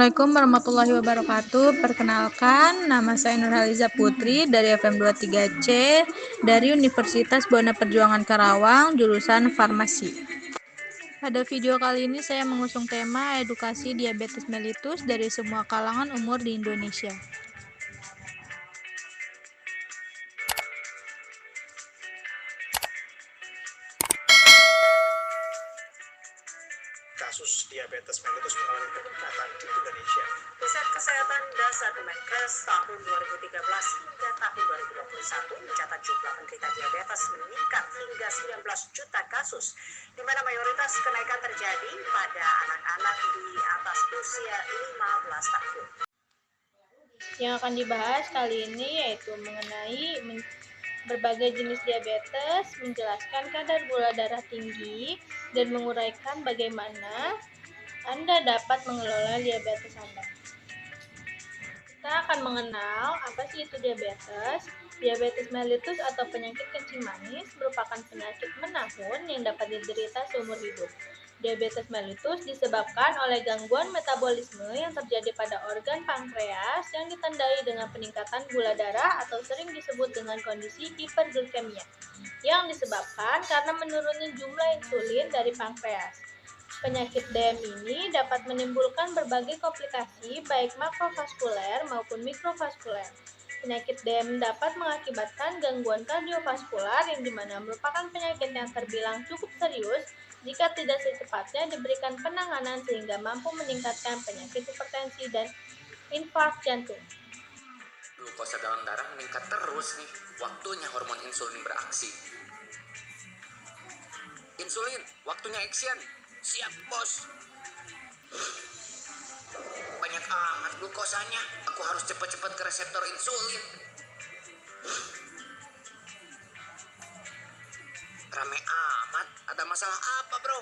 Assalamualaikum warahmatullahi wabarakatuh. Perkenalkan, nama saya Nurhaliza Putri dari FM23C dari Universitas Buana Perjuangan Karawang, jurusan Farmasi. Pada video kali ini saya mengusung tema edukasi diabetes mellitus dari semua kalangan umur di Indonesia. Kasus diabetes mellitus mengalami peningkatan di Indonesia. Pusat Kesehatan Dasar Kemenkes tahun 2013 hingga tahun 2021 mencatat jumlah penderita diabetes meningkat hingga 19 juta kasus, di mana mayoritas kenaikan terjadi pada anak-anak di atas usia 15 tahun. Yang akan dibahas kali ini yaitu mengenai berbagai jenis diabetes, menjelaskan kadar gula darah tinggi, dan menguraikan bagaimana Anda dapat mengelola diabetes Anda. Kita akan mengenal apa sih itu diabetes. Diabetes mellitus atau penyakit kencing manis merupakan penyakit menahun yang dapat diderita seumur hidup. Diabetes mellitus disebabkan oleh gangguan metabolisme yang terjadi pada organ pankreas yang ditandai dengan peningkatan gula darah atau sering disebut dengan kondisi hiperglikemia, yang disebabkan karena menurunnya jumlah insulin dari pankreas. Penyakit DM ini dapat menimbulkan berbagai komplikasi baik makrovaskuler maupun mikrovaskuler. Penyakit DM dapat mengakibatkan gangguan kardiovaskular yang dimana merupakan penyakit yang terbilang cukup serius jika tidak secepatnya diberikan penanganan sehingga mampu meningkatkan penyakit hipertensi dan infark jantung. Glukosa dalam darah meningkat terus nih, waktunya hormon insulin beraksi. Insulin, waktunya action. Siap, bos. Banyak amat glukosanya. Aku harus cepat-cepat ke reseptor insulin. Rame amat. Ada masalah apa, bro?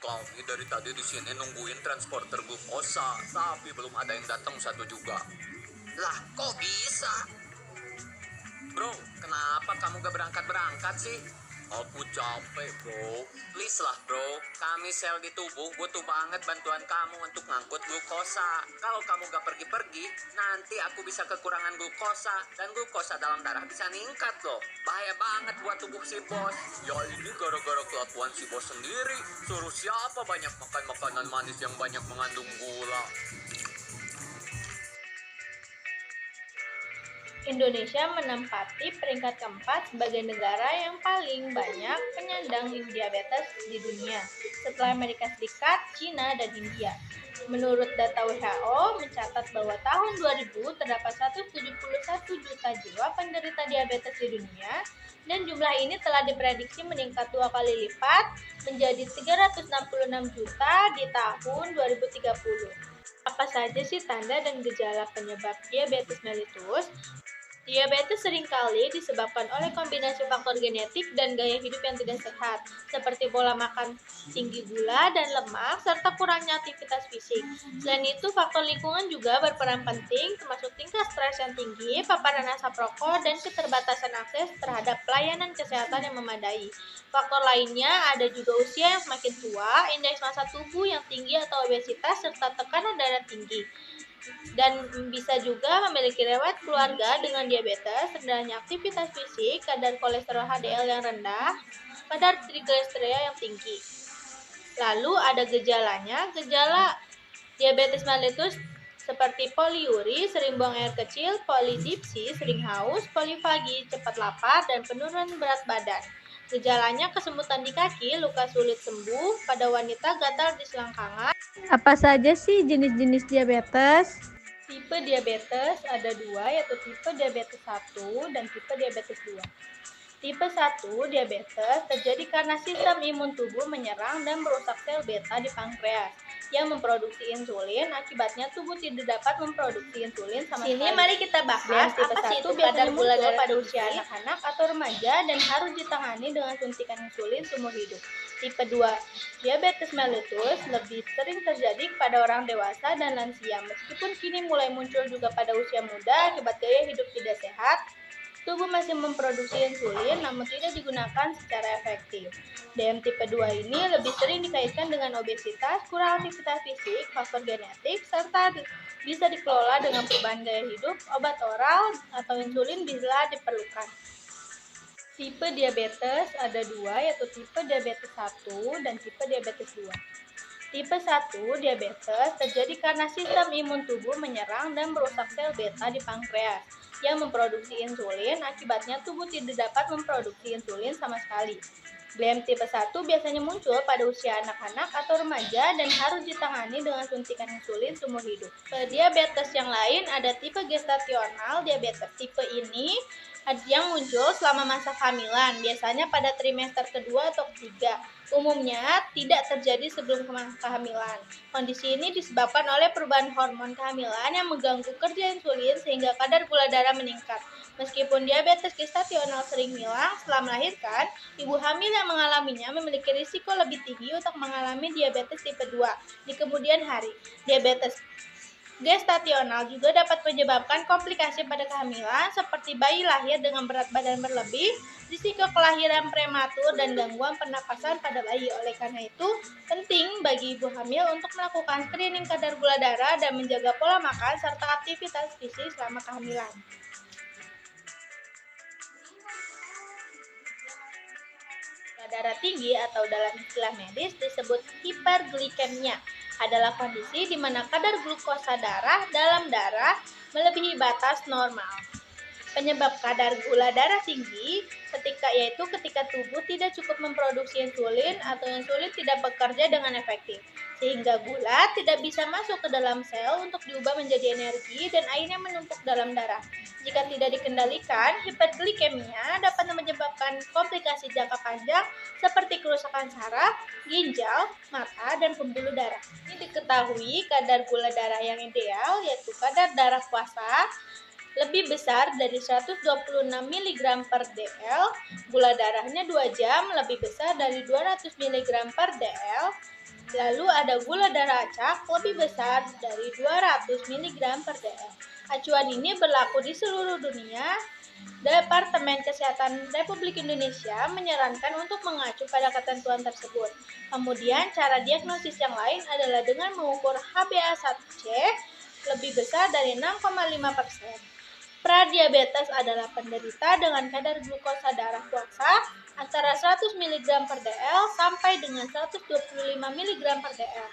Kami dari tadi di sini nungguin transporter glukosa, tapi belum ada yang datang satu juga. Lah, kok bisa? Bro, kenapa kamu gak berangkat-berangkat sih? Aku capek, bro. Please lah, bro. Kami sel di tubuh butuh banget bantuan kamu untuk ngangkut glukosa. Kalau kamu gak pergi-pergi, nanti aku bisa kekurangan glukosa. Dan glukosa dalam darah bisa ningkat loh. Bahaya banget buat tubuh si bos. Ya ini gara-gara kelakuan si bos sendiri. Suruh siapa banyak makan makanan manis yang banyak mengandung gula. Indonesia menempati peringkat keempat sebagai negara yang paling banyak penyandang diabetes di dunia, setelah Amerika Serikat, China, dan India. Menurut data WHO mencatat bahwa tahun 2000 terdapat 171 juta jiwa penderita diabetes di dunia, dan jumlah ini telah diprediksi meningkat 2 kali lipat menjadi 366 juta di tahun 2030. Apa saja sih tanda dan gejala penyebab diabetes mellitus? Diabetes seringkali disebabkan oleh kombinasi faktor genetik dan gaya hidup yang tidak sehat, seperti pola makan tinggi gula dan lemak, serta kurangnya aktivitas fisik. Selain itu, faktor lingkungan juga berperan penting, termasuk tingkat stres yang tinggi, paparan asap rokok, dan keterbatasan akses terhadap pelayanan kesehatan yang memadai. Faktor lainnya ada juga usia yang semakin tua, indeks massa tubuh yang tinggi atau obesitas, serta tekanan darah tinggi. Dan bisa juga memiliki riwayat keluarga dengan diabetes, rendahnya aktivitas fisik, kadar kolesterol HDL yang rendah, kadar trigliserida yang tinggi. Lalu ada gejalanya, gejala diabetes mellitus seperti poliuri, sering buang air kecil, polidipsi, sering haus, polifagi, cepat lapar, dan penurunan berat badan. Gejalanya kesemutan di kaki, luka sulit sembuh, pada wanita gatal di selangkangan. Apa saja sih jenis-jenis diabetes? Tipe diabetes ada dua, yaitu tipe diabetes 1 dan tipe diabetes 2. Tipe 1 diabetes terjadi karena sistem imun tubuh menyerang dan merusak sel beta di pankreas yang memproduksi insulin, akibatnya tubuh tidak dapat memproduksi insulin sama sekali. Sini mari kita bahas tipe 1 kadar gula darah pada usia anak-anak atau remaja dan harus ditangani dengan suntikan insulin seumur hidup. Tipe 2 diabetes mellitus lebih sering terjadi pada orang dewasa dan lansia, meskipun kini mulai muncul juga pada usia muda akibat gaya hidup tidak sehat, tubuh masih memproduksi insulin namun tidak digunakan secara efektif. DM tipe 2 ini lebih sering dikaitkan dengan obesitas, kurang aktivitas fisik, faktor genetik, serta bisa dikelola dengan perubahan gaya hidup, obat oral, atau insulin bila diperlukan. Tipe diabetes ada dua, yaitu tipe diabetes 1 dan tipe diabetes 2. Tipe 1 diabetes terjadi karena sistem imun tubuh menyerang dan merusak sel beta di pankreas yang memproduksi insulin, akibatnya tubuh tidak dapat memproduksi insulin sama sekali. DM tipe 1 biasanya muncul pada usia anak-anak atau remaja dan harus ditangani dengan suntikan insulin seumur hidup. Diabetes yang lain ada tipe gestasional diabetes. Tipe ini yang muncul selama masa kehamilan, biasanya pada trimester kedua atau ketiga. Umumnya tidak terjadi sebelum kehamilan. Kondisi ini disebabkan oleh perubahan hormon kehamilan yang mengganggu kerja insulin sehingga kadar gula darah meningkat. Meskipun diabetes gestasional sering hilang setelah melahirkan, ibu hamil yang mengalaminya memiliki risiko lebih tinggi untuk mengalami diabetes tipe 2 di kemudian hari. Diabetes gestasional juga dapat menyebabkan komplikasi pada kehamilan seperti bayi lahir dengan berat badan berlebih, risiko kelahiran prematur, dan gangguan pernapasan pada bayi. Oleh karena itu, penting bagi ibu hamil untuk melakukan screening kadar gula darah dan menjaga pola makan serta aktivitas fisik selama kehamilan. Gula darah tinggi atau dalam istilah medis disebut hiperglikemia adalah kondisi di mana kadar glukosa darah dalam darah melebihi batas normal. Penyebab kadar gula darah tinggi yaitu ketika tubuh tidak cukup memproduksi insulin atau insulin tidak bekerja dengan efektif, sehingga gula tidak bisa masuk ke dalam sel untuk diubah menjadi energi dan akhirnya menumpuk dalam darah. Jika tidak dikendalikan, hiperglikemia dapat menyebabkan komplikasi jangka panjang seperti kerusakan saraf, ginjal, mata, dan pembuluh darah. Ini diketahui kadar gula darah yang ideal yaitu kadar darah puasa lebih besar dari 126 mg per dl, gula darahnya 2 jam lebih besar dari 200 mg per dl, lalu ada gula darah acak lebih besar dari 200 mg per dl. Acuan ini berlaku di seluruh dunia. Departemen Kesehatan Republik Indonesia menyarankan untuk mengacu pada ketentuan tersebut. Kemudian, cara diagnosis yang lain adalah dengan mengukur HbA1c lebih besar dari 6,5%. Pradiabetes adalah penderita dengan kadar glukosa darah puasa antara 100 mg per dl sampai dengan 125 mg per dl,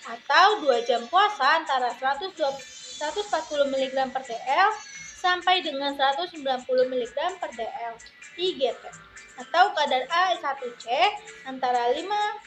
atau 2 jam puasa antara 140 mg per dl sampai dengan 190 mg per dl. IGT atau kadar A1C antara 5,7.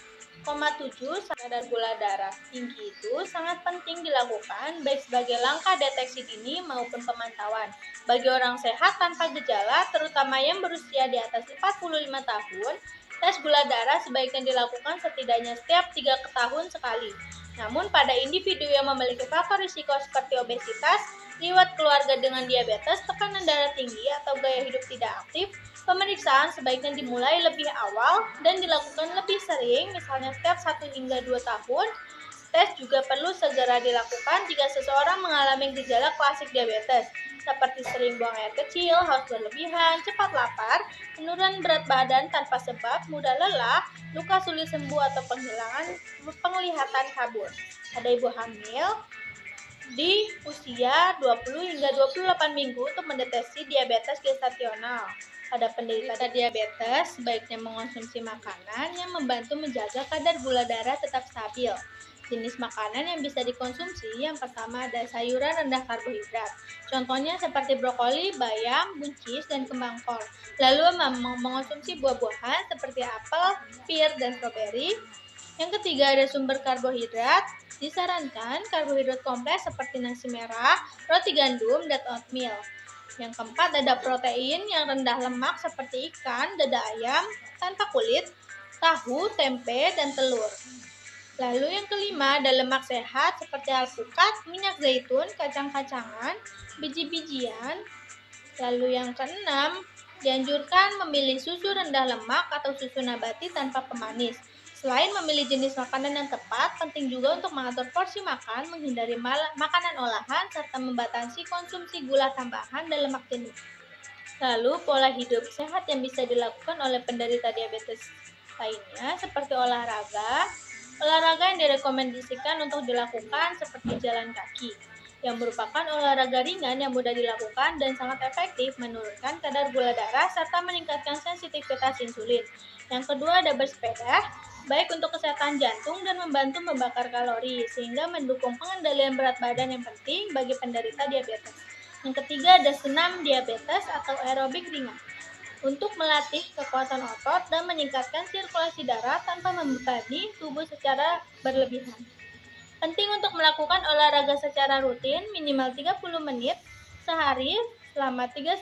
Kadar gula darah tinggi itu sangat penting dilakukan baik sebagai langkah deteksi dini maupun pemantauan. Bagi orang sehat tanpa gejala, terutama yang berusia di atas 45 tahun, tes gula darah sebaiknya dilakukan setidaknya setiap 3 tahun sekali. Namun pada individu yang memiliki faktor risiko seperti obesitas, riwayat keluarga dengan diabetes, tekanan darah tinggi, atau gaya hidup tidak aktif, pemeriksaan sebaiknya dimulai lebih awal dan dilakukan lebih sering, misalnya setiap 1 hingga 2 tahun. Tes juga perlu segera dilakukan jika seseorang mengalami gejala klasik diabetes, seperti sering buang air kecil, haus berlebihan, cepat lapar, penurunan berat badan tanpa sebab, mudah lelah, luka sulit sembuh, atau penglihatan kabur. Pada ibu hamil di usia 20 hingga 28 minggu untuk mendeteksi diabetes gestasional. Pada penderita diabetes, sebaiknya mengonsumsi makanan yang membantu menjaga kadar gula darah tetap stabil. Jenis makanan yang bisa dikonsumsi yang pertama ada sayuran rendah karbohidrat. Contohnya seperti brokoli, bayam, buncis, dan kembang kol. Lalu mengonsumsi buah-buahan seperti apel, pir, dan stroberi. Yang ketiga ada sumber karbohidrat. Disarankan karbohidrat kompleks seperti nasi merah, roti gandum, dan oatmeal. Yang keempat ada protein yang rendah lemak seperti ikan, dada ayam tanpa kulit, tahu, tempe, dan telur. Lalu yang kelima ada lemak sehat seperti alpukat, minyak zaitun, kacang-kacangan, biji-bijian. Lalu yang keenam, dianjurkan memilih susu rendah lemak atau susu nabati tanpa pemanis. Selain memilih jenis makanan yang tepat, penting juga untuk mengatur porsi makan, menghindari makanan olahan, serta membatasi konsumsi gula tambahan dan lemak jenuh. Lalu, pola hidup sehat yang bisa dilakukan oleh penderita diabetes lainnya seperti olahraga. Olahraga yang direkomendasikan untuk dilakukan seperti jalan kaki, yang merupakan olahraga ringan yang mudah dilakukan dan sangat efektif menurunkan kadar gula darah serta meningkatkan sensitivitas insulin. Yang kedua ada bersepeda, baik untuk kesehatan jantung dan membantu membakar kalori, sehingga mendukung pengendalian berat badan yang penting bagi penderita diabetes. Yang ketiga ada senam diabetes atau aerobik ringan, untuk melatih kekuatan otot dan meningkatkan sirkulasi darah tanpa membebani tubuh secara berlebihan. Penting untuk melakukan olahraga secara rutin minimal 30 menit sehari selama 3-5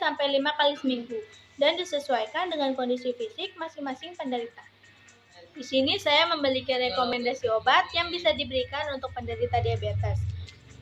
kali seminggu dan disesuaikan dengan kondisi fisik masing-masing penderita. Di sini saya memiliki rekomendasi obat yang bisa diberikan untuk penderita diabetes.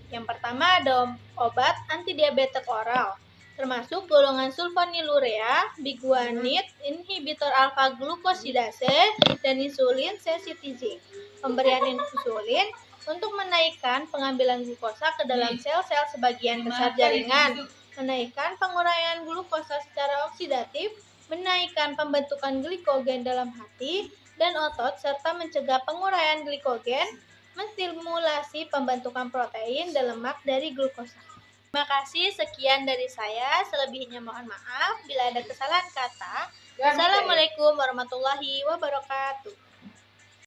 Yang pertama ada obat antidiabetik oral, termasuk golongan sulfonylurea, biguanide, inhibitor alfa glukosidase, dan insulin sensitizik. Pemberian insulin untuk menaikkan pengambilan glukosa ke dalam sel-sel sebagian besar jaringan, menaikkan penguraian glukosa secara oksidatif, menaikkan pembentukan glikogen dalam hati dan otot, serta mencegah penguraian glikogen, menstimulasi pembentukan protein dan lemak dari glukosa. Terima kasih, sekian dari saya. Selebihnya mohon maaf bila ada kesalahan kata. Wassalamualaikum warahmatullahi wabarakatuh.